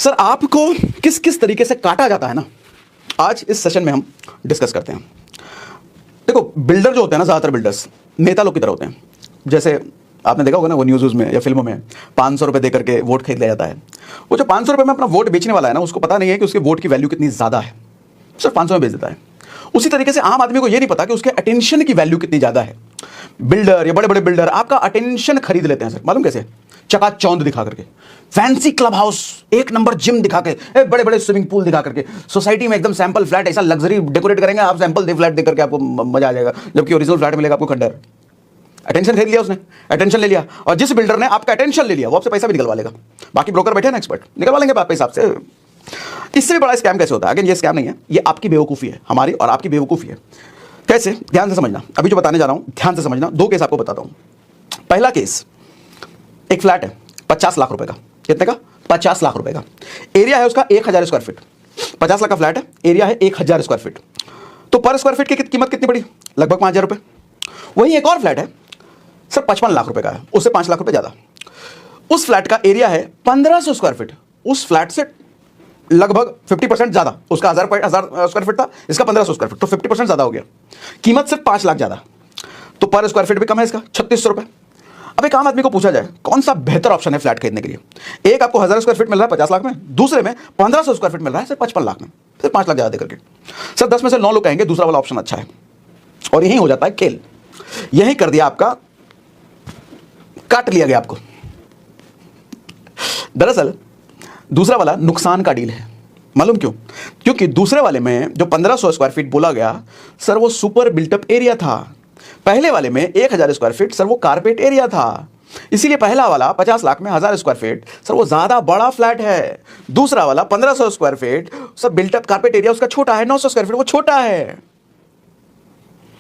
Sir आपको किस किस तरीके से काटा जाता है ना, आज इस सेशन में हम डिस्कस करते हैं। देखो बिल्डर जो होते हैं ना, ज़्यादातर बिल्डर्स नेता लोग की तरह होते हैं। जैसे आपने देखा होगा ना, वो न्यूज़ में या फिल्मों में 500 रुपये दे करके वोट खरीद लिया जाता है। वो जो 500 रुपये में अपना वोट बेचने वाला है ना, उसको पता नहीं है कि उसके वोट की वैल्यू कितनी ज़्यादा है, सिर्फ 500 में बेच देता है। उसी तरीके से आम आदमी को ये नहीं पता कि उसके अटेंशन की वैल्यू कितनी ज़्यादा है। बिल्डर या बड़े बड़े बिल्डर आपका अटेंशन खरीद लेते हैं सर, मालूम कैसे? चकाचौंध दिखा करके, फैंसी क्लब हाउस, एक नंबर जिम दिखा के, बड़े बड़े स्विमिंग पूल दिखा करके, सोसाइटी में एकदम सैंपल फ्लैट ऐसा लग्जरी डेकोरेट करेंगे, आप सैंपल दे फ्लैट देख करके आपको मजा आ जाएगा, जबकि ओरिजिनल फ्लैट मिलेगा आपको खंडर। अटेंशन खरीद लिया उसने, अटेंशन ले लिया, और जिस बिल्डर ने आपका अटेंशन ले लिया वो आपसे पैसा भी निकलवा लेगा। बाकी ब्रोकर बैठे ना एक्सपर्ट, निकलवा लेंगे आपके हिसाब से। इससे भी बड़ा स्कैम कैसे होता है? अगेन ये स्कैम नहीं है, ये आपकी बेवकूफ़ी है, हमारी और आपकी बेवकूफ़ी है। कैसे? ध्यान से समझना, अभी जो बताने जा रहा हूं ध्यान से समझना। दो केस आपको बताता हूं। पहला केस, एक फ्लैट है 50 लाख रुपए का। कितने का? 50 लाख रुपए का। एरिया है उसका 1000 स्क्वायर फीट। 50 लाख का फ्लैट है, एरिया है 1000 स्क्वायर फीट। तो पर स्क्वायर फीट की कीमत कितनी पड़ी? लगभग 5000 रुपए। वहीं एक और फ्लैट है सर 55 लाख रुपए का है, उससे 5 लाख रुपए ज्यादा। उस फ्लैट का एरिया है 1500 स्क्वायर फीट। उस फ्लैट से लगभग 50% ज्यादा, उसका 1000 स्क्वायर फीट था, इसका 1500 स्क्वायर फीट, तो 50% ज्यादा हो गया। कीमत सिर्फ 5 लाख ज्यादा, तो पर स्क्वायर फीट भी कम है इसका 3600 रुपए। अब एक आम आदमी को पूछा जाए कौन सा बेहतर ऑप्शन है फ्लैट खरीदने के लिए? एक आपको 1000 स्क्वायर फीट मिल रहा है 50 लाख में, दूसरे में 1500 स्क्वायर फीट मिल रहा है सिर्फ 55 लाख में, सिर्फ 5 लाख ज्यादा देकर के। सर 10 में से 9 लोग कहेंगे दूसरा वाला ऑप्शन अच्छा है, और यही हो जाता है खेल। यही कर दिया आपका, काट लिया गया आपको। दरअसल दूसरा वाला नुकसान का डील है। मालूम क्यों? क्योंकि दूसरे वाले में जो 1500 स्क्वायर फीट बोला गया सर, वो सुपर बिल्टअप एरिया था। पहले वाले में 1000 स्क्वायर फीट सर, वो कारपेट एरिया था। इसीलिए पहला वाला 50 लाख में 1000 स्क्वायर फीट सर, वो ज्यादा बड़ा फ्लैट है। दूसरा वाला 1500 square feet sir, built up carpet area उसका छोटा है, 900 स्क्वायर फीट वो छोटा है।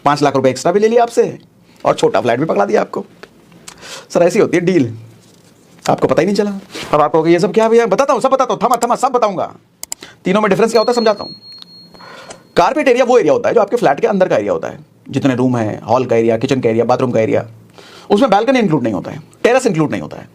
5 लाख रुपए एक्स्ट्रा भी ले लिया आपसे, और छोटा फ्लैट भी पकड़ा दिया आपको। सर ऐसी होती है डील, आपको पता ही नहीं चला। अब आपको ये सब क्या भैया? बताता हूं, सब बताता हूं, थमा सब बताऊंगा। तीनों में डिफरेंस क्या होता है समझाता हूं। कारपेट एरिया वो एरिया होता है जो आपके फ्लैट के अंदर का एरिया होता है, जितने रूम है, हॉल का एरिया, किचन का एरिया, बाथरूम का एरिया, उसमें बैल्कनी इंक्लूड नहीं होता है, टेरेस इंक्लूड नहीं होता है।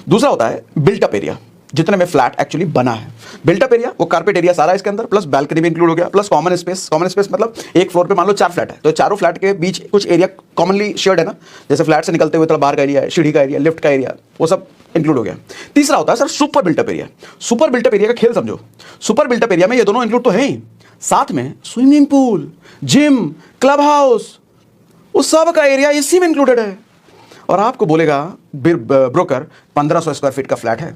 दूसरा होता है बिल्टअप एरिया, जितने में फ्लैट एक्चुअली बना है। बिल्टअप एरिया वो कारपेट एरिया सारा इसके अंदर, प्लस बैल्कनी भी इंक्लूड हो गया, plus common space. Common space मतलब एक फ्लोर पे मान लो 4 फ्लैट है, तो चारों फ्लैट के बीच कुछ एरिया कॉमनली शेयर्ड है ना, जैसे फ्लैट से निकलते हुए थोड़ा बाहर का एरिया है, सीढ़ी का एरिया, लिफ्ट का एरिया, वो सब इंक्लूड हो गया। तीसरा होता है sir super built up area. Super built up area का खेल समझो। सुपर बिल्टअप एरिया में ये दोनों इंक्लूड तो है ही, साथ में swimming pool, gym, club house, उस सब का एरिया इसी में इंक्लूडेड है। और आपको बोलेगा ब्रोकर 1500 स्क्वायर फीट का फ्लैट है।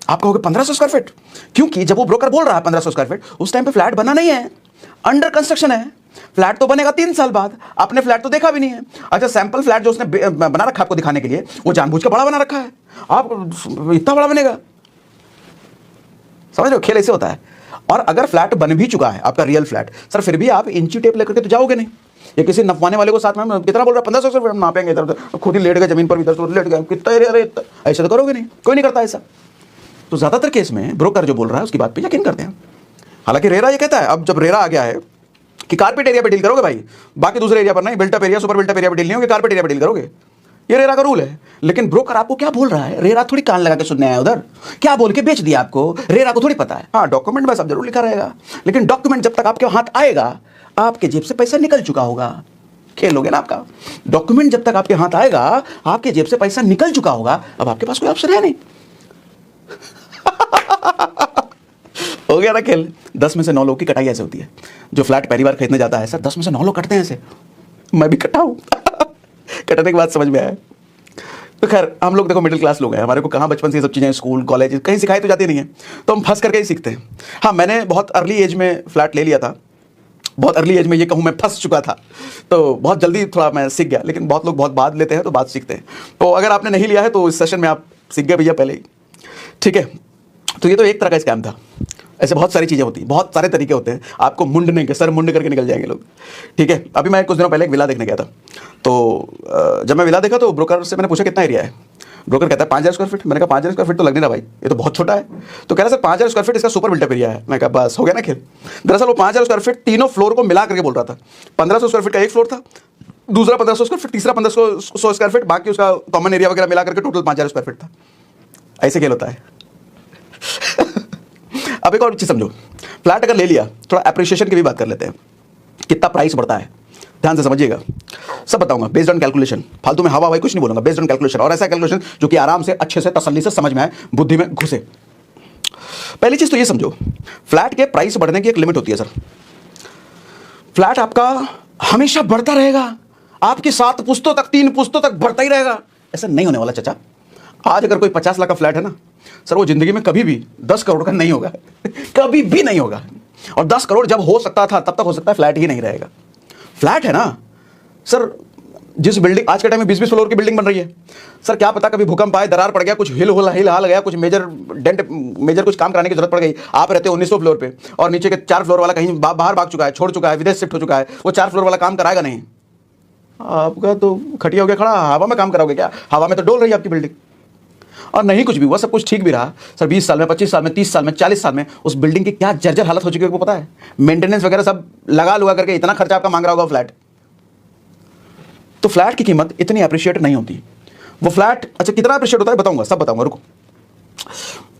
आप कहोगे 1500 स्क्वायर फीट, क्योंकि जब वो ब्रोकर बोल रहा है 1500 स्क्वायर फीट, उस टाइम पे फ्लैट बना नहीं है, अंडर कंस्ट्रक्शन है। फ्लैट तो बनेगा 3 साल बाद, आपने फ्लैट तो देखा भी नहीं है। अच्छा, सैंपल फ्लैट जो उसने बना रखा आपको दिखाने के लिए, वो जानबूझ के बड़ा बना रखा है। आप इतना बड़ा बनेगा, समझ रहे हो? खेल ऐसे होता है। और अगर फ्लैट बन भी चुका है आपका रियल फ्लैट सर, फिर भी आप इंची टेप लेकर के तो जाओगे नहीं। ये किसी नफवाने वाले को साथ में कितना बोल रहा है 1500 स्क्वायर फीट नापेंगे, इधर खुद ही लेट गए जमीन पर, इधर तो लेट गए, कितना एरिया, ऐसा तो करोगे नहीं, कोई नहीं करता ऐसा। तो ज्यादातर केस में ब्रोकर जो बोल रहा है उसकी बात पे यकीन करते हैं। हालांकि रेरा ये कहता है, अब जब रेरा आ गया है कि कारपेट एरिया पे डील करोगे भाई, बाकी दूसरे एरिया पर नहीं, built up area, super built up area पे डील नहीं होगी, कारपेट एरिया पे डील करोगे। ये रेरा का रूल है। लेकिन ब्रोकर आपको क्या बोल रहा है? रेरा थोड़ी कान लगा के सुनने आया उधर, क्या बोल के बेच दिया आपको, रेरा को थोड़ी पता है। हाँ, डॉक्यूमेंट में सब जरूर लिखा रहेगा, लेकिन डॉक्यूमेंट जब तक आपके हाथ आएगा, आपके जेब से पैसा निकल चुका होगा। खेल हो गया ना आपका। डॉक्यूमेंट जब तक आपके हाथ आएगा, आपके जेब से पैसा निकल चुका होगा, अब आपके पास कोई ऑप्शन है नहीं। हो गया ना खेल। 10 में से 9 लोग की कटाई ऐसे होती है। जो फ्लैट पहली बार खरीदने जाता है सर, 10 में से 9 लोग कटते हैं ऐसे। मैं भी कटा हूं। कटने के बाद समझ में आया। तो खैर हम लोग देखो मिडिल क्लास लोग हैं, हमारे को कहाँ बचपन से ये सब चीज़ें स्कूल कॉलेज कहीं सिखाई तो जाती नहीं है, तो हम फंस करके ही सीखते हैं। हाँ, मैंने बहुत अर्ली एज में फ्लैट ले लिया था, बहुत अर्ली एज में ये कहूँ मैं फंस चुका था, तो बहुत जल्दी थोड़ा मैं सीख गया। लेकिन बहुत लोग बहुत बाद लेते हैं, तो बाद सीखते हैं। तो अगर आपने नहीं लिया है तो इस सेशन में आप सीख गए भैया पहले ही, ठीक है। तो ये तो एक तरह का स्कैम था। ऐसे बहुत सारी चीज़ें होती हैं, बहुत सारे तरीके होते हैं आपको मुंडने के, सर मुंड करके निकल जाएंगे लोग, ठीक है। अभी मैं कुछ दिनों पहले एक विला देखने गया था, तो जब मैं विला देखा तो ब्रोकर से मैंने पूछा कितना एरिया है। ब्रोकर कहता है 5000 स्क्वायर फीट। मैंने कहा 5000 स्क्वायर फीट तो लग नहीं रहा भाई, ये तो बहुत छोटा है। तो कह रहा सर 5000 स्क्वायर फीट इसका सुपर बिल्टअप एरिया है। मैं कहा बस हो गया ना खेल। दरअसल वो 5000 स्क्वायर फीट तीनों फ्लोर को मिला करके बोल रहा था। 1500 स्क्वायर फीट का एक फ्लोर था, दूसरा 1500 स्क्वायर फीट, तीसरा 1500 स्क्वायर फीट, बाकी उसका कॉमन एरिया वगैरह मिला करके टोटल 5000 स्क्वायर फीट था। ऐसे खेल होता है। अब एक और चीज समझो, फ्लैट अगर ले लिया, थोड़ा एप्रिसिएशन की भी बात कर लेते हैं, कितना प्राइस बढ़ता है, ध्यान से समझिएगा, सब बताऊंगा बेस्ड ऑन कैलकुलेशन, फालतू में हवा हवाई कुछ नहीं बोलूंगा, बेस्ड ऑन कैलकुलेशन, और ऐसा कैलकुलेशन जो कि आराम से अच्छे से तसल्ली से समझ में आए, बुद्धि में घुसे। पहली चीज तो ये समझो, फ्लैट के प्राइस बढ़ने की एक लिमिट होती है सर। फ्लैट आपका हमेशा बढ़ता रहेगा, आपकी 7 पुश्तों तक 3 पुश्तों तक बढ़ता ही रहेगा, ऐसा नहीं होने वाला चाचा। आज अगर कोई 50 लाख का फ्लैट है ना सर, वो जिंदगी में कभी भी 10 करोड़ का नहीं होगा, कभी भी नहीं होगा। और 10 करोड़ जब हो सकता था तब तक हो सकता है फ्लैट ही नहीं रहेगा। फ्लैट है ना सर, जिस बिल्डिंग आज के टाइम में 20-20 फ्लोर की बिल्डिंग बन रही है सर, क्या पता कभी भूकंप आए, दरार पड़ गया, कुछ हिल हाल गया, कुछ मेजर कुछ काम कराने की जरूरत पड़ गई, आप रहते हो 1900 फ्लोर पे और नीचे के 4 फ्लोर वाला कहीं बाहर भाग चुका है, छोड़ चुका है, विदेश शिफ्ट हो चुका है, वो 4 फ्लोर वाला काम कराएगा नहीं। आपका तो खटिया हो गया खड़ा, हवा में काम कराओगे क्या? हवा में तो डोल रही है आपकी बिल्डिंग। और नहीं कुछ भी हुआ, सब कुछ ठीक भी रहा सर, 20 साल में, 25 साल में, 30 साल में, 40 साल में उस बिल्डिंग की क्या जर्जर हालत हो चुकी है आपको पता है? मेंटेनेंस वगैरह सब लगा लुगा करके इतना खर्चा आपका मांग रहा होगा फ्लैट। तो फ्लैट की कीमत इतनी अप्रिशिएट नहीं होती। वो फ्लैट अच्छा कितना अप्रिशिएट होता है बताऊंगा, सब बताऊंगा, रुको।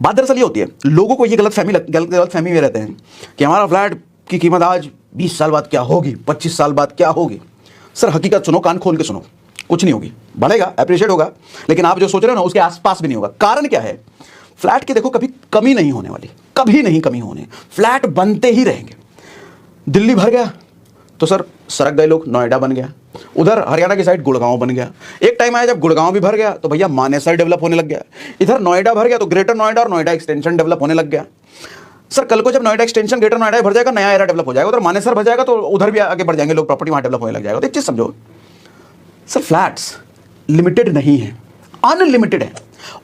बात दरअसल ये होती है, लोगों को ये गलत फहमी में रहते हैं कि हमारा फ्लैट की कीमत आज 20 साल बाद क्या होगी, 25 साल बाद क्या होगी। सर हकीकत सुनो, कान खोल के सुनो, कुछ नहीं होगी, बढ़ेगा, अप्रिशिएट होगा, लेकिन आप जो सोच रहे हो ना उसके आसपास भी नहीं होगा। कारण क्या है? फ्लैट की देखो कभी कमी नहीं होने वाली, कभी नहीं कमी होने, फ्लैट बनते ही रहेंगे। दिल्ली भर गया तो सर सरक गए लोग, नोएडा बन गया, उधर हरियाणा की साइड गुड़गांव बन गया। एक टाइम आया जब गुड़गांव भी भर गया तो भैया मानेसर डेवलप होने लग गया। इधर नोएडा भर गया तो ग्रेटर नोएडा और नोएडा एक्सटेंशन डेवलप होने लग गया। सर कल को जब नोएडा एक्सटेंशन ग्रेटर नोएडा भर जाएगा, नया एरिया डेवलप हो जाएगा, उधर मानेसर भर जाएगा तो उधर भी आगे बढ़ जाएंगे लोग, प्रॉपर्टी वहां डेवलप होने लग जाएगा। तो एक चीज समझो सर, फ्लैट्स लिमिटेड नहीं है, अनलिमिटेड है।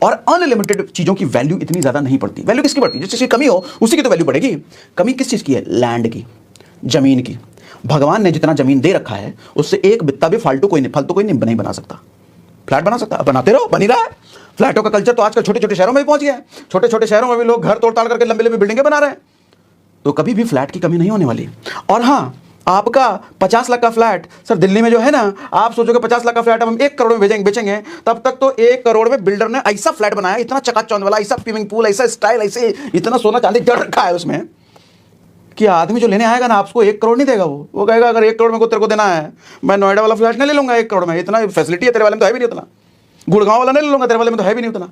और अनलिमिटेड चीजों की वैल्यू इतनी ज्यादा नहीं पड़ती। वैल्यू किसकी पड़ती है? जिस चीज की कमी हो उसी की तो वैल्यू पड़ेगी। कमी किस चीज की है? लैंड की, जमीन की। भगवान ने जितना जमीन दे रखा है उससे एक बित्ता भी फालतू कोई नहीं बना सकता। फ्लैट बना सकता, बनाते रहो, बनी रहा है। फ्लैटों का कल्चर तो आजकल छोटे छोटे शहरों में भी पहुंच गया है। छोटे छोटे शहरों में भी लोग घर तोड़ ताड़ करके लंबी लंबी बिल्डिंगें बना रहे हैं। तो कभी भी फ्लैट की कमी नहीं होने वाली। और हाँ, आपका 50 लाख का फ्लैट सर दिल्ली में जो है ना, आप सोचोगे 50 लाख का फ्लैट हम 1 करोड़ में बेचेंगे, तब तक तो 1 करोड़ में बिल्डर ने ऐसा फ्लैट बनाया, इतना चकाचौंध वाला, ऐसा स्विमिंग पूल, ऐसा स्टाइल, ऐसे इतना सोना चांदी जड़ रखा है उसमें कि आदमी जो लेने आएगा ना आपको 1 करोड़ नहीं देगा। वो कहेगा अगर 1 करोड़ में को तेरे को देना है, मैं नोएडा वाला फ्लैट नहीं ले लूंगा 1 करोड़ में, इतना फैसिलिटी है तेरे वाले में तो है भी नहीं उतना। गुड़गांव वाला नहीं ले लूंगा, तेरे वाले में तो है भी नहीं उतना।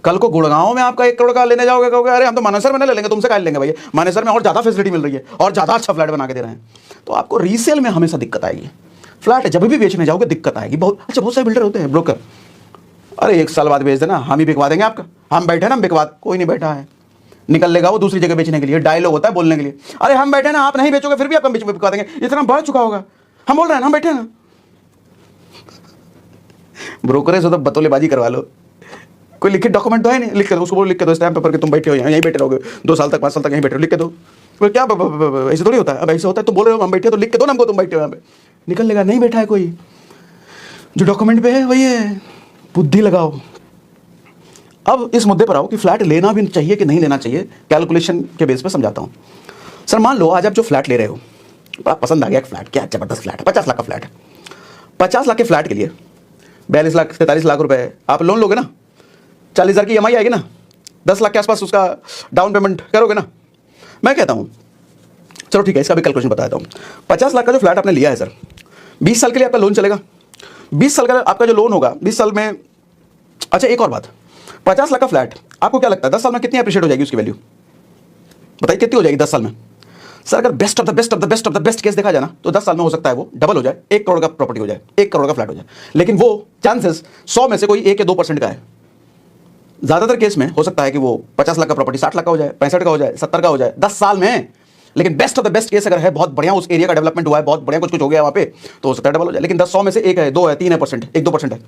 कल को गुड़गांव में आपका 1 करोड़ का लेने जाओगे, कहोगे अरे हम तो मानेसर में नहीं ले लेंगे, तुमसे कहा लेंगे भैया, मानेसर में और ज़्यादा फैसिलिटी मिल रही है और ज़्यादा अच्छा फ्लैट बना के दे रहे हैं। तो आपको रीसेल में हमेशा दिक्कत आएगी। फ्लैट जब भी बेचने जाओगे दिक्कत आएगी बहुत। अच्छा, बहुत सारे बिल्डर होते हैं, ब्रोकर, अरे 1 साल बाद बेच देना, हम ही बिकवा देंगे आपका, हम बैठे ना, हम बिकवा, कोई नहीं बैठा है, निकल लेगा वो दूसरी जगह बेचने के लिए। डायलॉग होता है बोलने के लिए, अरे हम बैठे ना, आप नहीं बेचोगे फिर भी आप बीच में बिकवा देंगे, इतना बढ़ चुका होगा, हम बोल रहे हैं ना, हम बैठे ना। ब्रोकरेज हो तो बतौलेबाजी करवा लो, कोई लिखित डॉक्यूमेंट तो है नहीं, लिख के दो उसको, बोलो लिख के दो स्टैम्प पेपर के तुम बैठे हो, यहीं बैठे रहोगे 2 साल तक 5 साल तक यहीं बैठे हो, लिख के दो। तो क्या ऐसे थोड़ी होता है? अब ऐसे होता है तो बोल रहे हो हम बैठे तो लिख के दो ना हमको, तुम बैठे हो यहाँ पे, निकल लेगा। नहीं बैठा है कोई, जो डॉक्यूमेंट पे है वही है, बुद्धि लगाओ। अब इस मुद्दे पर आओ कि फ्लैट लेना भी चाहिए कि नहीं लेना चाहिए, कैलकुलेशन के बेस पे समझाता हूँ। सर मान लो आज आप जो फ्लैट ले रहे हो, बड़ा पसंद आ गया फ्लैट, क्या जबरदस्त फ्लैट है, 50 लाख का फ्लैट है। 50 लाख के फ्लैट के लिए 42 लाख 43 लाख रुपए आप लोन लोगे ना, 40,000 की EMI आएगी ना, 10 लाख के आसपास उसका डाउन पेमेंट करोगे ना। मैं कहता हूँ चलो ठीक है, इसका भी कैलकुलेशन बता देता हूँ। 50 लाख का जो फ्लैट आपने लिया है सर, 20 साल के लिए आपका लोन चलेगा। 20 साल का आपका जो लोन होगा 20 साल में। अच्छा एक और बात, 50 लाख का फ्लैट आपको क्या लगता है 10 साल में कितनी अप्रिशिएट हो जाएगी उसकी वैल्यू? बताइए कितनी हो जाएगी 10 साल में? सर अगर best of the best case देखा जाए ना तो 10 साल में हो सकता है वो डबल हो जाए, 1 करोड़ का प्रॉपर्टी हो जाए, 1 करोड़ का फ्लैट हो जाए। लेकिन वो चांसेस 100 में से कोई 1 या 2% का है। ज्यादातर केस में हो सकता है कि वो 50 लाख का प्रॉपर्टी 60 लाख का हो जाए, 65 का हो जाए, 70 का हो जाए 10 साल में। लेकिन best of the best case अगर है, बहुत बढ़िया उस एरिया का डेवलपमेंट हुआ है, बहुत बढ़िया कुछ हो गया वहां पे, तो हो सकता है डबल हो जाए। लेकिन 100 में से 1 है, 2 है, 3 है परसेंट, 1-2% है।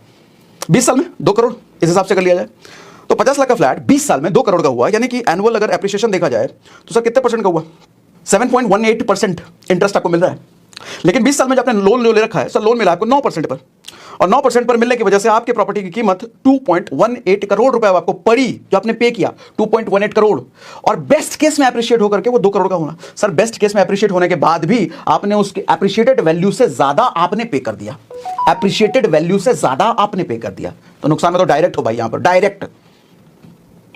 20 साल में 2 करोड़ इस हिसाब से कर लिया जाए तो 50 लाख का फ्लैट 20 साल में 2 करोड़ का हुआ, यानी कि एनुअल अगर एप्रिसिएशन देखा जाए तो सर कितने परसेंट का हुआ? 7.18% इंटरेस्ट आपको मिल रहा है। लेकिन 20 साल में जो आपने लोन ले रखा है सर, लोन मिला आपको 9% पर, और 9% पर मिलने की वजह से आपके प्रॉपर्टी की कीमत 2.18 करोड़ रुपए आपको पड़ी, जो आपने पे किया 2.18 करोड़। और बेस्ट केस में एप्रिशिएट होकर के वो 2 करोड़ का होना। सर बेस्ट केस में एप्रिशिएट होने के बाद भी आपने उसके एप्रिशिएटेड वैल्यू से ज्यादा आपने पे कर दिया, एप्रिशिएटेड वैल्यू से ज्यादा आपने पे कर दिया, तो नुकसान में तो डायरेक्ट हो भाई, यहां पर डायरेक्ट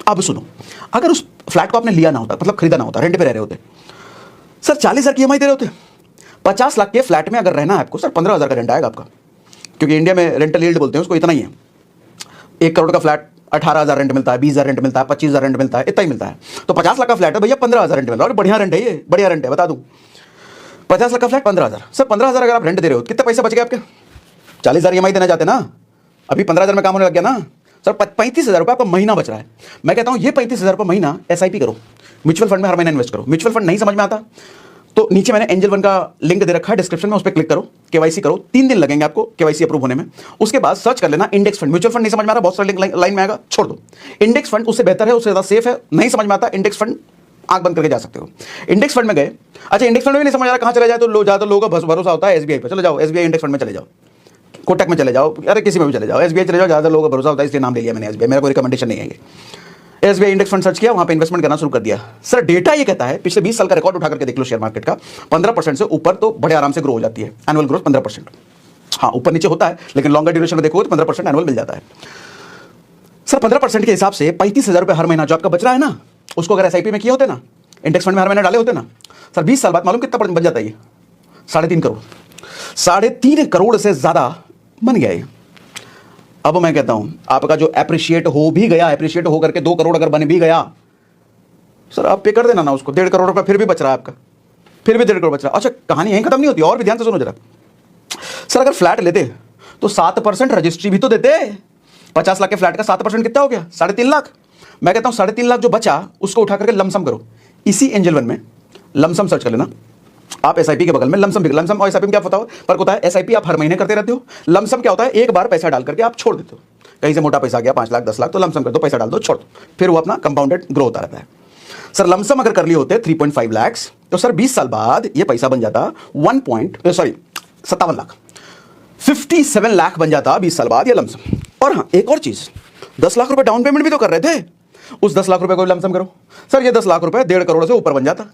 अब सुनो, अगर उस फ्लैट को आपने लिया ना होता, मतलब खरीदा ना होता, रेंट पे रह रहे होते, सर 40,000 की EMI दे रहे होते, 50 लाख के फ्लैट में अगर रहना है आपको, सर 15,000 का रेंट आएगा आपका, क्योंकि इंडिया में रेंटल यील्ड बोलते हैं उसको, इतना ही है। 1 करोड़ का फ्लैट 18,000 रेंट मिलता है, 20,000 रेंट मिलता है, 25,000 रेंट मिलता है, इतना ही मिलता है। तो 50 लाख का फ्लैट है भैया, 15,000 रेंट मिल रहा है, और बढ़िया रेंट है, ये बढ़िया रेंट है, बता दूं। 50 लाख का फ्लैट 15,000, सर 15,000 अगर आप रेंट दे रहे हो, कितने पैसे बच गए आपके? 40,000 EMI देना चाहते ना, अभी 15,000 में काम होने लग गया ना, सर 35,000 रुपये आपका महीना बच रहा है। मैं कहता हूँ ये 35,000 रुपये महीना SIP करो, म्यूचुअल फंड में हर महीना इन्वेस्ट करो। म्यूचुअल फंड नहीं समझ में आता तो नीचे मैंने एंजल वन का लिंक दे रखा है डिस्क्रिप्शन में, उस पर क्लिक करो, KYC करो, 3 दिन लगेंगे आपको KYC अप्रूव होने में। उसके बाद सर्च कर लेना इंडेक्स फंड। म्यूचुअल फंड नहीं समझ में आ रहा, बहुत सारे लिंक लाइन में आएगा, छोड़ दो। इंडेक्स फंड उससे बेहतर है, उससे ज़्यादा सेफ है। नहीं समझ में आता, इंडेक्स फंड आंख बंद करके जा सकते हो। इंडेक्स फंड में गए, अच्छा इंडेक्स फंड में नहीं समझ आ रहा कहाँ चले जाए, तो ज़्यादातर लोगों का भरोसा होता है SBI पर, चलो जाओ SBI इंडेक्स फंड में चले जाओ, कोटक में चले जाओ, अरे किसी में भी चले जाओ, SBI चले जाओ, ज़्यादा लोगों का भरोसा होता है, इसलिए नाम ले लिया मैंने SBI, मेरा कोई रिकमेंडेशन नहीं है ये। SBI इंडेक्स फंड सर्च किया, वहां पे इन्वेस्टमेंट करना शुरू कर दिया। सर डेटा ये कहता है, पिछले 20 साल का रिकॉर्ड उठा करके देख लो शेयर मार्केट का, 15% से ऊपर तो बड़े आराम से ग्रो हो जाती है, एनुअल ग्रोथ 15%। हाँ ऊपर नीचे होता है, लेकिन लॉन्गर ड्यूरेशन में देखो तो 15% एनुअल मिल जाता है। सर 15% के हिसाब से 35,000 रुपये हर महीना जो आपका बच रहा है ना, उसको अगर SIP में किए होते ना, इंडेक्स फंड में हर महीने डाले होते ना, सर 20 साल बाद मालूम कितना बन जाता है ये? 3.5 करोड़। 3.5 करोड़ से ज्यादा बन गया ये। अब मैं कहता हूं आपका जो एप्रिशिएट हो भी गया, एप्रिशिएट हो करके 2 करोड़ अगर बन भी गया, सर आप पे कर देना ना उसको, 1.5 करोड़ रुपया फिर भी बच रहा है आपका, फिर भी 1.5 करोड़ बच रहा है। अच्छा कहानी यहीं खत्म नहीं होती, और भी ध्यान से सुनो जरा। सर अगर फ्लैट लेते तो 7% रजिस्ट्री भी तो देते। 50 लाख के फ्लैट का 7% कितना हो गया? 3.5 लाख। मैं कहता हूं 3.5 लाख जो बचा उसको उठा करके लमसम करो। इसी एंजल वन में लमसम सर्च कर लेना आप, SIP के बगल में लमसम और SIP में क्या फर्क होता है? SIP आप हर महीने करते रहते हो, लमसम क्या होता है? एक बार पैसा डाल करके आप छोड़ देते हो। कहीं से मोटा पैसा आ गया 5 लाख 10 लाख, तो लमसम कर दो, पैसा डाल दो, छोड़ दो, फिर वो अपना कंपाउंडेड ग्रो होता रहता है। सर लमसम अगर कर लिए होते 3.5 लाख, तो सर 20 साल बाद ये पैसा बन जाता 57 लाख, 57 लाख बन जाता 20 साल बाद ये लमसम। और हाँ एक और चीज, 10 लाख रुपए डाउन पेमेंट भी तो कर रहे थे, उस 10 लाख रुपए को लमसम करो, सर ये 10 लाख रुपए 1.5 करोड़ से ऊपर बन जाता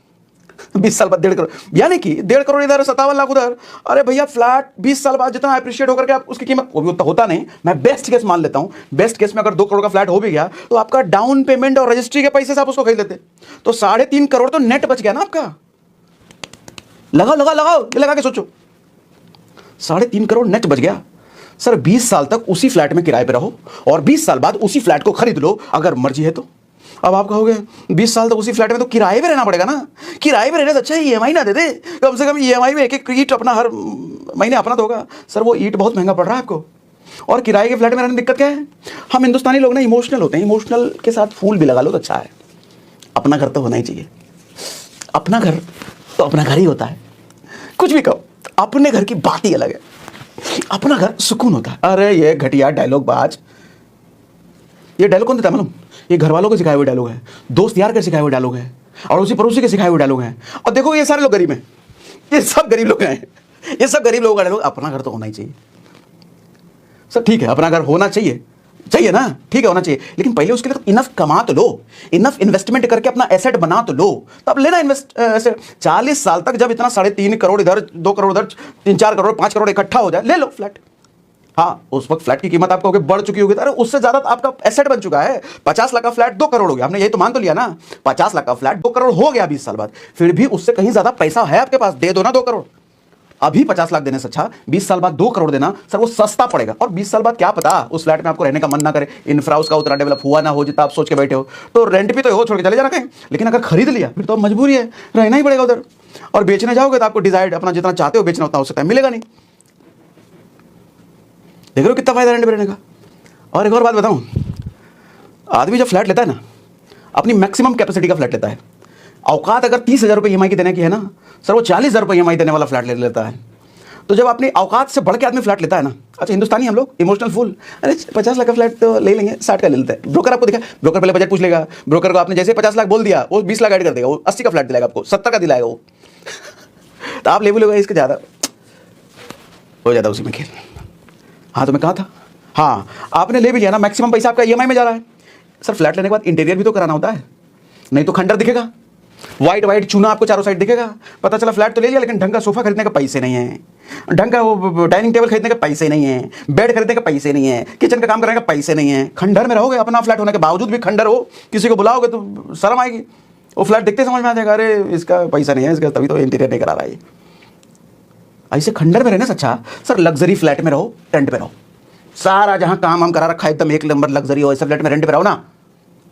20 साल बाद। 1.5 करोड़ यानी कि 1.5 करोड़ इधर, 57 लाख उधर। अरे भैया फ्लैट 20 साल बाद जितना अप्रिशिएट होकर के आप उसकी कीमत, वो भी उतना होता नहीं, मैं बेस्ट केस मान लेता हूं, बेस्ट केस में अगर 2 करोड़ का फ्लैट हो भी गया तो आपका डाउन पेमेंट और रजिस्ट्री के पैसे से आप उसको खरीद लेते, तो 3.5 करोड़ तो नेट बच गया ना आपका। लगाओ लगा के सोचो, 3.5 करोड़ नेट बच गया। सर 20 साल तक उसी फ्लैट में किराए पे रहो और 20 साल बाद उसी फ्लैट को खरीद लो अगर मर्जी है तो। अब आप कहोगे 20 साल तक उसी फ्लैट में तो किराए पे रहना पड़ेगा ना, किराए पे रहने से अच्छा EMI ना दे दे, कम से कम EMI में एक ईंट अपना हर महीने अपना तो होगा। सर वो ईंट बहुत महंगा पड़ रहा है आपको, और किराए के फ्लैट में रहने में दिक्कत क्या है? हम हिंदुस्तानी लोग ना इमोशनल होते हैं, इमोशनल के साथ फूल भी लगा लो तो अच्छा है। अपना घर तो होना ही चाहिए, अपना घर तो अपना घर ही होता है, कुछ भी कहो, अपने घर की बात ही अलग है, अपना घर सुकून होता है। अरे ये घटिया डायलॉग बाज, ये डायलॉग कौन देता है मालूम? ये घर वालों के सिखाए हुए डायलॉग है, दोस्त यार के सिखाए हुए डायलॉग है, अड़ोसी पड़ोसी के सिखाए हुए डायलॉग हैं। और देखो ये सारे लोग गरीब हैं, ये सब गरीब लोग हैं, ये सब गरीब लोगों का डायलॉग। अपना घर तो होना ही चाहिए। सर ठीक है अपना घर होना चाहिए ना, ठीक है होना चाहिए, लेकिन पहले उसके लिए तो इनफ कमा तो लो, इनफ इन्वेस्टमेंट करके अपना एसेट बना तो लो, तब लेना इन्वेस्ट एसेट। 40 साल तक जब इतना 3.5 करोड़ इधर, 2 करोड़ उधर, 3-4 करोड़ 5 करोड़ इकट्ठा हो जाए, ले लो फ्लैट। हाँ उस वक्त फ्लैट की कीमत आपको बढ़ चुकी होगी, अरे उससे ज्यादा आपका एसेट बन चुका है। 50 लाख का फ्लैट 2 करोड़ हो गया, आपने यही तो मान तो लिया ना, 50 लाख का फ्लैट 2 करोड़ हो गया 20 साल बाद, फिर भी उससे कहीं ज्यादा पैसा है आपके पास, दे दो ना 2 करोड़। अभी 50 लाख देने से अच्छा 20 साल बाद 2 करोड़ देना, सर वो सस्ता पड़ेगा। और 20 साल बाद क्या पता उस फ्लैट में आपको रहने का मन ना करे, इंफ्रा उसका उतना डेवलप हुआ ना हो जितना आप सोच के बैठे हो, तो रेंट भी तो हो, छोड़ के चले जाना कहीं। लेकिन अगर खरीद लिया फिर तो मजबूरी है, रहना ही पड़ेगा उधर, और बेचने जाओगे तो आपको डिजायर्ड अपना जितना चाहते हो बेचना उतना हो सकता है, मिलेगा नहीं। देख रहे हो कितना फायदा रेंट पे रहने का। और एक और बात बताऊं, आदमी जब फ्लैट लेता है ना, अपनी मैक्सिमम कैपेसिटी का फ्लैट लेता है। औकात अगर 30,000 रुपये EMI की देने की है ना, सर वो 40,000 रुपये EMI देने वाला फ्लैट ले लेता है। तो जब अपनी औकात से बढ़ के आदमी फ्लैट लेता है ना, अच्छा हिंदुस्तानी हम लोग इमोशनल फूल, अरे 50 लाख का फ्लैट तो ले लेंगे, 60 का ले लेते हैं। ब्रोकर आपको दिखा, ब्रोकर पहले बजट पूछ लेगा, ब्रोकर को आपने जैसे 50 लाख बोल दिया वो 20 लाख ऐड कर देगा, वो 80 का फ्लैट दिलाएगा आपको, 70 का दिलाएगा वो। तो आप ले बोलोगे इसके ज़्यादा हो जाता उसी में खेल। हाँ तो मैं कहा था, हाँ आपने ले भी लिया ना, मैक्सिमम पैसा आपका EMI में जा रहा है। सर फ्लैट लेने के बाद इंटीरियर भी तो कराना होता है, नहीं तो खंडर दिखेगा, वाइट चूना आपको चारों साइड दिखेगा, पता चला फ्लैट तो ले लिया लेकिन ढंग का सोफा खरीदने का पैसे नहीं है, ढंग का वो डाइनिंग टेबल खरीदने के पैसे नहीं है, बेड खरीदने के पैसे नहीं है, किचन का काम करने के पैसे नहीं है, खंडहर में रहोगे, अपना फ्लैट होने के बावजूद भी खंडहर हो, किसी को बुलाओगे तो शर्म आएगी। वो फ्लैट देखते समझ में आ जाएगा, अरे इसका पैसा नहीं है, इसका तभी तो इंटीरियर नहीं करा रहा है। ऐसे खंडहर में रहने से अच्छा सर लग्जरी फ्लैट में रहो, रेंट पे रहो। सारा जहां काम हम करा रखा है एकदम एक नंबर लग्जरी हो, ऐसे फ्लैट में रेंट पे रहो ना,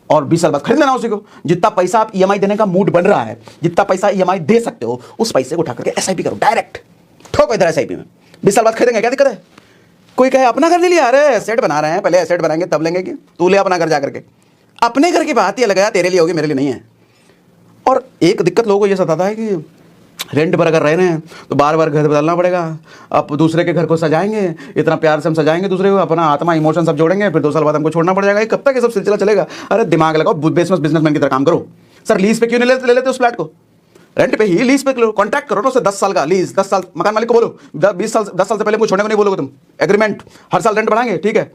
और 20 साल बाद खरीद लेना उसी को। जितना पैसा आप ईएमआई देने का मूड बन रहा है, जितना पैसा ईएमआई दे सकते हो, उस पैसे को उठा करके एसआईपी करो, डायरेक्ट ठोको इधर एसआईपी में। 20 साल बाद खरीदेंगे, क्या दिक्कत है? कोई कहे अपना घर ले लिया, अरे एसेट बना रहे हैं, पहले एसेट बनाएंगे तब लेंगे। कि तू ले अपना घर जा करके, अपने घर की बात ही अलग है, तेरे लिए होगी, मेरे लिए नहीं है। और एक दिक्कत लोगों को ये सताता है कि रेंट पर अगर रह रहे हैं तो बार बार घर बदलना पड़ेगा। अब दूसरे के घर को सजाएंगे, इतना प्यार से हम सजाएंगे दूसरे को, अपना आत्मा इमोशन सब जोड़ेंगे, फिर 2 साल बाद हमको छोड़ना पड़ जाएगा। कब तक ये सब सिलसिला चलेगा? अरे दिमाग लगाओ, बिजनेसमैन की तरह काम करो। सर लीज पे क्यों नहीं ले लेते उस फ्लैट को? रेंट पे ही लीज पे कॉन्ट्रैक्ट करो ना उसे, 10 साल का लीज। 10 साल मकान मालिक को बोलो, 10 साल से पहले मुझे छोड़ने को नहीं बोलोगे तुम, एग्रीमेंट, हर साल रेंट बढ़ाएंगे, ठीक है।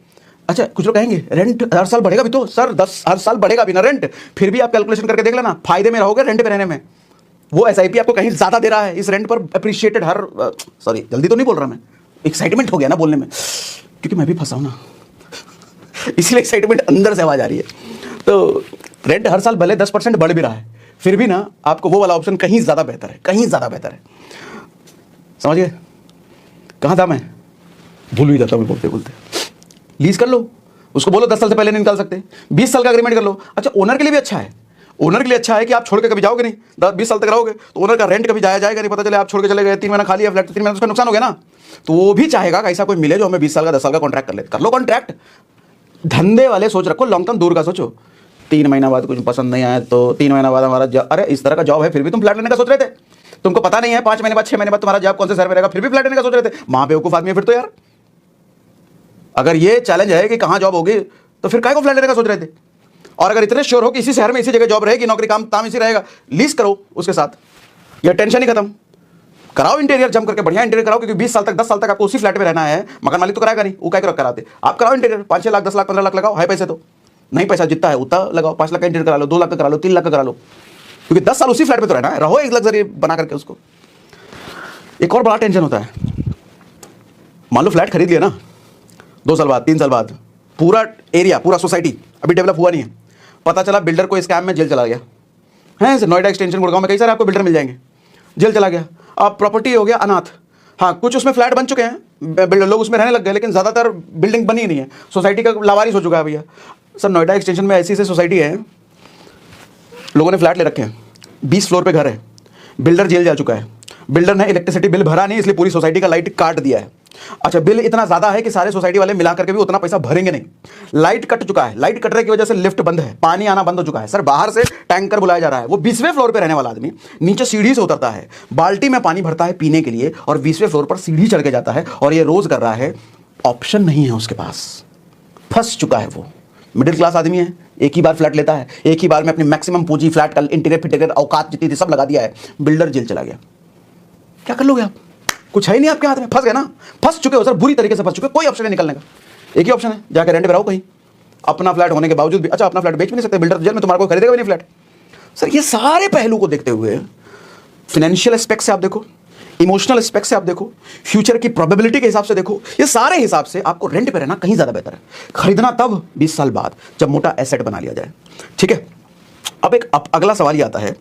अच्छा कुछ लोग कहेंगे रेंट हर साल बढ़ेगा भी, तो सर हर साल बढ़ेगा भी ना रेंट, फिर भी आप कैलकुलेशन करके देख लेना, फायदे में रहोगे रेंट पे रहने में। वो एसआईपी आपको कहीं ज्यादा दे रहा है, इस रेंट पर अप्रिशिएटेड हर सॉरी जल्दी तो नहीं बोल रहा मैं, एक्साइटमेंट हो गया ना बोलने में, क्योंकि मैं भी फंसा हूं ना इसलिए एक्साइटमेंट अंदर से आवाज आ रही है। तो रेंट हर साल भले 10% बढ़ भी रहा है, फिर भी ना आपको वो वाला ऑप्शन कहीं ज्यादा बेहतर है, कहीं ज्यादा बेहतर है। समझ गए कहां था मैं? भूल भी जाता हूं बोलते बोलते। लीज कर लो, उसको बोलो 10 साल से पहले नहीं निकाल सकते, 20 साल का एग्रीमेंट कर लो। अच्छा ओनर के लिए भी अच्छा है, ओनर के लिए अच्छा है कि आप छोड़ के कभी जाओगे नहीं, 10-20 साल तक रहोगे तो ओनर का रेंट कभी जाएगा नहीं, पता चले आप छोड़ के चले गए, 3 महीना खाली है फ्लैट, 3 महीना उसका नुकसान हो गया ना। तो वो भी चाहेगा कि ऐसा कोई मिले जो हमें 20 साल का 10 साल का कॉन्ट्रैक्ट कर ले, कर लो कॉन्ट्रैक्ट। धंधे वाले सोच रखो, लॉन्ग टर्म दूर का सोचो। 3 महीना बाद कुछ पसंद नहीं आया तो 3 महीना बाद हमारा अरे इस तरह का जॉब है, फिर भी तुम फ्लैट लेने का सोच रहे थे, तुमको पता नहीं है 5 महीने बाद 6 महीने बाद तुम्हारा जॉब कौन से शहर में रहेगा, फिर भी फ्लैट लेने का सोच रहे थे। मां बेवकूफ आदमी है फिर तो यार। अगर ये चैलेंज है कि कहां जॉब होगी तो फिर काय को फ्लैट लेने का सोच रहे थे? और अगर इतने श्योर हो कि इसी शहर में इसी जगह जॉब रहेगी, नौकरी काम ताम इसी रहेगा, लीज करो उसके साथ, ये टेंशन ही खत्म। कराओ इंटीरियर जम करके, बढ़िया इंटीरियर कराओ, क्योंकि 20 साल तक 10 साल तक आपको उसी फ्लैट में रहना है। मकान मालिक तो कराएगा नहीं, वो क्या कराते, आप कराओ इंटीरियर, 5-6 लाख 10 लाख 15 लाख लगाओ, है पैसे तो नहीं, पैसा जितना है उतना लगाओ, 5 लाख का इंटीरियर करा लो, 2 लाख का करा लो, 3 लाख का करा लो, क्योंकि 10 साल उसी फ्लैट में तो रहना है, रहो एक लग्जरी बना करके उसको। एक और बड़ा टेंशन होता है, मान लो फ्लैट खरीद लिया ना, 2 साल बाद 3 साल बाद पूरा एरिया पूरा सोसाइटी अभी डेवलप हुआ नहीं है, पता चला बिल्डर को स्कैम में जेल चला गया है। नोएडा एक्सटेंशन गुड़गांव में कई सारे आपको बिल्डर मिल जाएंगे, जेल चला गया, अब प्रॉपर्टी हो गया अनाथ। हाँ कुछ उसमें फ्लैट बन चुके हैं, बिल्डर लोग उसमें रहने लग गए, लेकिन ज़्यादातर बिल्डिंग बनी ही नहीं है, सोसाइटी का लावारिस हो चुका है भैया। सर नोएडा एक्सटेंशन में ऐसी सोसाइटी है, लोगों ने फ्लैट ले रखे हैं, 20 फ्लोर पे घर है, बिल्डर जेल जा चुका है, बिल्डर ने इलेक्ट्रिसिटी बिल भरा नहीं, इसलिए पूरी सोसाइटी का लाइट काट दिया है। अच्छा बिल इतना ज्यादा है कि सारे सोसाइटी वाले मिला करके भी उतना पैसा भरेंगे नहीं। लाइट कट चुका है, लाइट कटने की वजह से लिफ्ट बंद है, पानी आना बंद हो चुका है। सर बाहर से टैंकर बुलाया जा रहा है, वो 20वें फ्लोर पे रहने वाला आदमी नीचे सीढ़ी से उतरता है, बाल्टी में पानी भरता है पीने के लिए, और 20वें फ्लोर पर सीढ़ी चढ़ के जाता है, और ये रोज कर रहा है। ऑप्शन नहीं है उसके पास, फंस चुका है वो। मिडिल क्लास आदमी है, एक ही बार फ्लैट लेता है, एक ही बार में अपनी मैक्सिमम पूंजी फ्लैट का इंटीरियर फिटीरियर औकात जितनी थी सब लगा दिया है, बिल्डर जेल चला गया। क्या कर लोगे आप? कुछ है ही नहीं आपके हाथ में, फंस गए ना, फंस चुके हो सर, बुरी तरीके से फंस चुके, कोई ऑप्शन नहीं निकलने का। एक ही ऑप्शन है, जाकर रेंट पे रहो कहीं, अपना फ्लैट होने के बावजूद भी। अच्छा अपना फ्लैट बेच भी नहीं सकते, बिल्डर जेल में, तुम्हारा कोई खरीदेगा भी नहीं फ्लैट। सर ये सारे पहलू को देखते हुए फाइनेंशियल एस्पेक्ट से आप देखो, इमोशनल एस्पेक्ट से आप देखो, फ्यूचर की प्रोबेबिलिटी के हिसाब से देखो, ये सारे हिसाब से आपको रेंट पे रहना कहीं ज्यादा बेहतर है। खरीदना तब 20 साल बाद जब मोटा एसेट बना लिया जाए, ठीक है। अब अगला सवाल ये आता है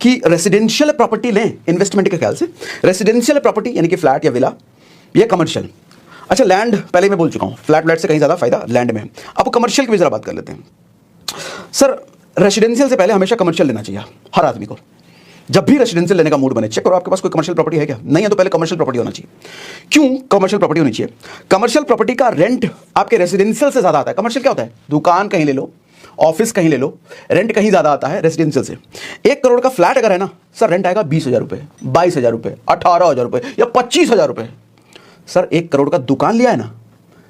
कि रेसिडेंशियल प्रॉपर्टी लें इन्वेस्टमेंट के ख्याल से, रेसिडेंशियल प्रॉपर्टी यानी कि फ्लैट या विला, या कमर्शियल। अच्छा लैंड पहले मैं बोल चुका हूं, फ्लैट से कहीं ज्यादा फायदा लैंड में। अब कमर्शियल की भी जरा बात कर लेते हैं। सर रेसिडेंशियल से पहले हमेशा कमर्शियल लेना चाहिए हर आदमी को। जब भी रेसिडेंशियल लेने का मूड बने, चेक करो आपके पास कोई कमर्शियल प्रॉपर्टी है क्या, नहीं है तो पहले कमर्शियल प्रॉपर्टी होना चाहिए। क्यों कमर्शियल प्रॉपर्टी होनी चाहिए? कमर्शियल प्रॉपर्टी का रेंट आपके रेसिडेंशियल से ज्यादा आता है। कमर्शियल क्या होता है? दुकान कहीं ले लो, ऑफिस कहीं ले लो, रेंट कहीं ज्यादा आता है रेसिडेंशियल से। 1 करोड़ का फ्लैट अगर है ना सर, रेंट आएगा 20,000 रुपए, 22,000 रुपए, 18,000 रुपए या 25,000 रुपए। सर 1 करोड़ का दुकान लिया है ना,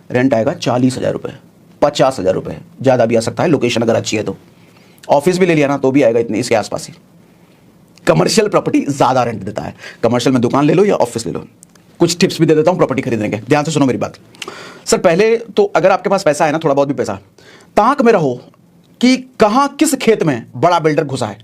रेंट आएगा 40,000 रुपए, 50,000 रुपए, ज्यादा भी आ सकता है लोकेशन अगर अच्छी है तो। ऑफिस भी ले लिया ना तो भी आएगा इतने, इसके आसपास ही। कमर्शियल प्रॉपर्टी ज्यादा रेंट देता है। कमर्शियल में दुकान ले लो या ऑफिस ले लो। कुछ टिप्स भी दे देता हूं प्रॉपर्टी खरीदने के, ध्यान से सुनो मेरी बात। सर पहले तो अगर आपके पास पैसा है ना, थोड़ा बहुत भी पैसा, ताक में रहो कि कहां किस खेत में बड़ा बिल्डर घुसा है,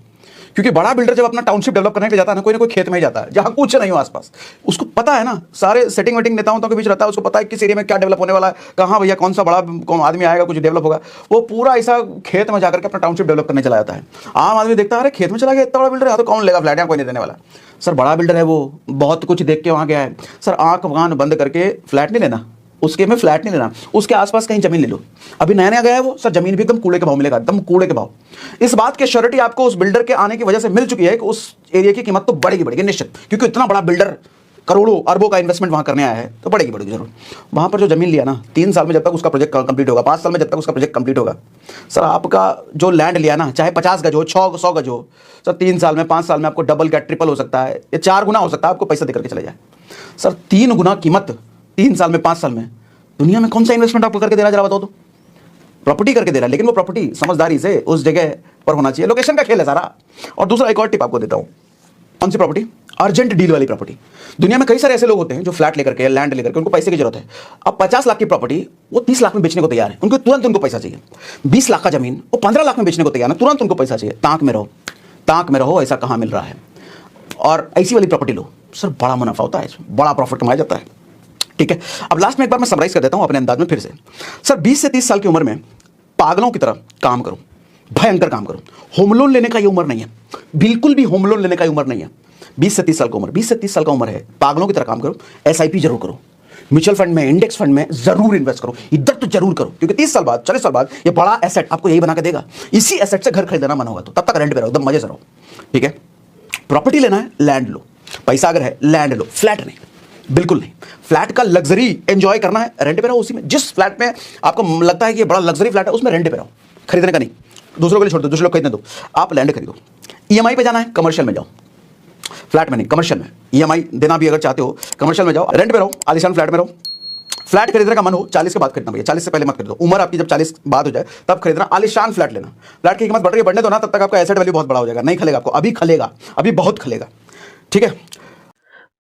क्योंकि बड़ा बिल्डर जब अपना टाउनशिप डेवलप करने के लिए जाता है ना कोई खेत में ही जाता है जहां कुछ नहीं हो आसपास। उसको पता है ना, सारे सेटिंग वेटिंग नेताओं के बीच रहता है, उसको पता है किस एरिया में क्या डेवलप होने वाला है, कहाँ भैया कौन सा बड़ा कौन आदमी आएगा, कुछ डेवलप होगा। वो पूरा ऐसा खेत में जाकर के अपना टाउनशिप डेवलप करने चला जाता है। आम आदमी देखता है अरे खेत में चला गया, इतना बड़ा बिल्डर है, तो कौन लेगा फ्लैट, यहाँ कोई नहीं देने वाला। सर बड़ा बिल्डर है, वो बहुत कुछ देख के वहाँ गया है। सर आंख वान बंद करके फ्लैट नहीं लेना, उसके में फ्लैट नहीं लेना, उसके आसपास कहीं जमीन ले लो। अभी नया नया गया है वो, सर जमीन भी एकदम कूड़े के भाव मिलेगा, एकदम कूड़े के भाव। इस बात की श्योरिटी आपको उस बिल्डर के आने की वजह से मिल चुकी है कि उस एरिया की कीमत तो बढ़ेगी निश्चित, क्योंकि इतना बड़ा बिल्डर करोड़ों अरबों का इन्वेस्टमेंट वहाँ करने आया है तो बढ़ेगी जरूर। वहाँ पर जो जमीन लिया ना 3 साल में जब तक उसका प्रोजेक्ट कंप्लीट होगा, 5 साल में जब तक उसका प्रोजेक्ट कंप्लीट होगा, सर आपका जो लैंड लिया ना, चाहे 50 गज हो, 100 गज हो, सर 3 साल में 5 साल में आपको डबल क्या ट्रिपल हो सकता है, या 4 गुना हो सकता है, आपको पैसा देकर के चले जाए। सर 3 गुना कीमत 3 साल में 5 साल में, दुनिया में कौन सा इन्वेस्टमेंट आपको करके दे रहा है, जरा बताओ तो। प्रॉपर्टी करके दे रहा है, लेकिन वो प्रॉपर्टी समझदारी से उस जगह पर होना चाहिए, लोकेशन का खेल है सारा। और दूसरा एक और टिप आपको देता हूं, कौन सी प्रॉपर्टी, अर्जेंट डील वाली प्रॉपर्टी। दुनिया में कई सारे ऐसे लोग होते हैं जो फ्लैट लेकर के, लैंड लेकर के, उनको पैसे की जरूरत है। अब 50 लाख की प्रॉपर्टी वो 30 लाख में बेचने को तैयार है, उनको तुरंत उनको पैसा चाहिए। 20 लाख का जमीन वो 15 लाख में बेचने को तैयार है, तुरंत उनको पैसा चाहिए। ताक में रहो, ऐसा कहाँ मिल रहा है। और ऐसी वाली प्रॉपर्टी लो, सर बड़ा मुनाफा होता है, बड़ा प्रॉफिट कमाया जाता है। ठीक है, अब लास्ट में एक बार मैं समराइज कर देता हूं अपने अंदाज में फिर से। सर 20 से 30 साल की उम्र में पागलों की तरह काम करो, भयंकर काम करो। होम लोन लेने का ये उम्र नहीं है, बिल्कुल भी होम लोन लेने का उम्र नहीं है। 20 से 30 साल का उम्र, 20 से 30 साल का उम्र है, पागलों की तरह काम करो। SIP जरूर करो, म्यूचुअल फंड में, इंडेक्स फंड में जरूर इन्वेस्ट करो, इधर तो जरूर करो, क्योंकि 30 साल बाद 40 साल बाद ये बड़ा एसेट आपको यही बना के देगा। इसी एसेट से घर खरीदना मन होगा तो तब तक रेंट पे रहो, एकदम मजे से रहो। ठीक है, प्रॉपर्टी लेना है, लैंड लो, पैसा अगर है लैंड लो, फ्लैट नहीं, बिल्कुल नहीं। फ्लैट का लग्जरी एंजॉय करना है, रेंट पे रहो उसी में। जिस फ्लैट में आपको लगता है कि ये बड़ा लग्जरी फ्लैट है, उसमें रेंट पे रहो, खरीदने का नहीं, दूसरों के लिए छोड़ दो, दूसरे लोग खरीदने दो, आप लैंड खरीदो। EMI पे जाना है, कमर्शियल में जाओ, फ्लैट में नहीं, कमर्शियल में। EMI देना भी अगर चाहते हो, कमर्शियल में जाओ, रेंट पे रहो, आलीशान फ्लैट में रहो। फ्लैट खरीदने का मन हो 40 के बाद खरीदना भैया, 40 से पहले मत खरीदो। उम्र आपकी जब 40 बाद हो जाए तब खरीदना, आलीशान फ्लैट लेना। फ्लैट की कीमत बढ़ रही है, बढ़ने दो ना, तब तक आपका एसेट वैल्यू बहुत बड़ा हो जाएगा। नहीं खलेगा आपको, अभी खलेगा, अभी बहुत खलेगा। ठीक है,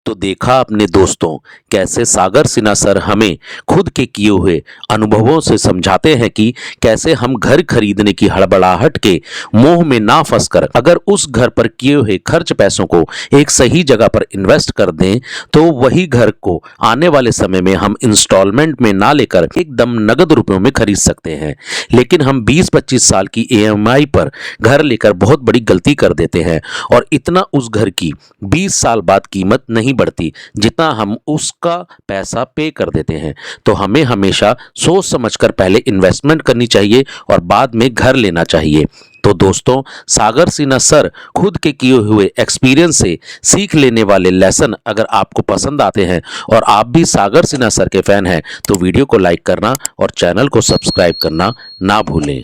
तो देखा अपने दोस्तों कैसे सागर सिन्हा सर हमें खुद के किए हुए अनुभवों से समझाते हैं कि कैसे हम घर खरीदने की हड़बड़ाहट के मोह में ना फंसकर अगर उस घर पर किए हुए खर्च पैसों को एक सही जगह पर इन्वेस्ट कर दें तो वही घर को आने वाले समय में हम इंस्टॉलमेंट में ना लेकर एकदम नगद रुपयों में खरीद सकते हैं। लेकिन हम 20-25 साल की EMI पर घर लेकर बहुत बड़ी गलती कर देते हैं और इतना उस घर की 20 साल बाद कीमत नहीं बढ़ती जितना हम उसका पैसा पे कर देते हैं। तो हमें हमेशा सोच समझकर पहले इन्वेस्टमेंट करनी चाहिए और बाद में घर लेना चाहिए। तो दोस्तों, सागर सिन्हा सर खुद के किए हुए एक्सपीरियंस से सीख लेने वाले लेसन अगर आपको पसंद आते हैं और आप भी सागर सिन्हा सर के फैन हैं तो वीडियो को लाइक करना और चैनल को सब्सक्राइब करना ना भूलें।